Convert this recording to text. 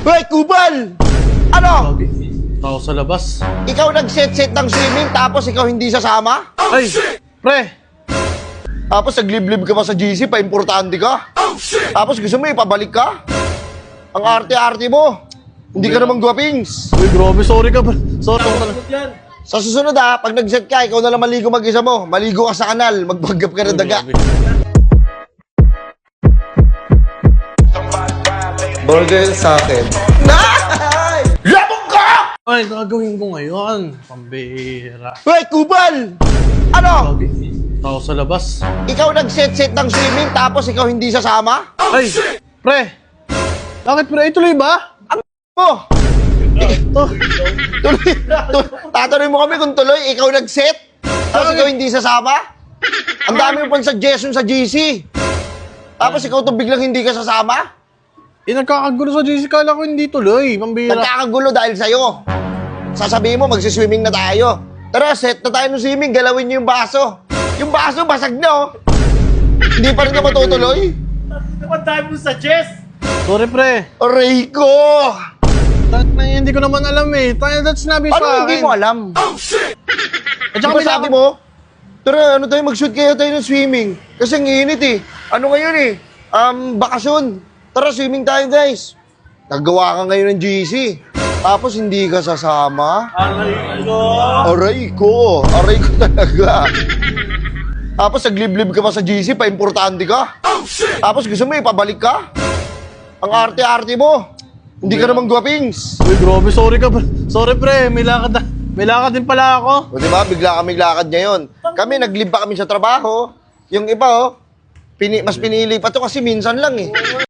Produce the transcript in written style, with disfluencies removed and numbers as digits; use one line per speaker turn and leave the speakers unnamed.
Hoy, Kubal! Ano?
Tao sa labas.
Ikaw nag-set-set ng swimming tapos ikaw hindi sasama?
Ay, pre!
Tapos nagliblib ka pa sa GC, pa-importante ka? Tapos gusto mo ipabalik ka? Ang arte-arte mo. Hindi ka naman guwapings.
Uy, grabe, sorry ka. Sorry ka talaga.
Sa susunod pag nag-set ka, ikaw na lang maligo mag-isa mo. Maligo ka sa kanal, magbaggap ka ng daga. Burger sa akin. Labong ka!
Ay, gagawin ko ngayon. Pambihira.
Hoy, Kubal! Ano?
Tao sa labas.
Ikaw nag-set-set ng swimming tapos ikaw hindi sasama?
Ay, pre! Bakit pre? Ituloy ba?
Mo! Tatanungin mo kami kung tuloy, ikaw nag-set? Tapos ikaw hindi sasama? Ang dami mo pang suggestion sa GC. Tapos ikaw to biglang hindi ka sasama?
Nagkakagulo sa JC. Kala ko hindi tuloy. Pambihira.
Nagkakagulo dahil sa'yo. Sasabihin mo, magsiswimming na tayo. Tara, set na tayo ng swimming, galawin niyo yung baso. Yung baso, basag na, oh. Hindi pa rin na matutuloy?
Naman tayo mo sa chess!
Sorry, pre.
Aray ko!
Hindi ko naman alam eh. Tayo that's sinabi sa
Paano
akin.
hindi mo alam?
At
Di
saka
ba
may
sabi
lakad-
mo, tara, ano tayo, mag-shoot kayo tayo ng swimming. Kasi ang init eh. Ano ngayon eh? Bakasyon. Tara, swimming tayo guys. Naggawa ka ngayon ng GC. Tapos hindi ka sasama.
Aray ko!
Aray ko talaga. Tapos nagliblib ka pa sa GC, pa-importante ka. Tapos gusto mo ipabalik ka? Ang arte-arte mo. Hindi ka naman guwapings.
Uy, grabe, sorry ka. Sorry, pre. May lakad din pala ako.
O diba, bigla kami lakad ngayon. Kami, naglib pa kami sa trabaho. Yung iba, mas pinili pa to kasi minsan lang eh.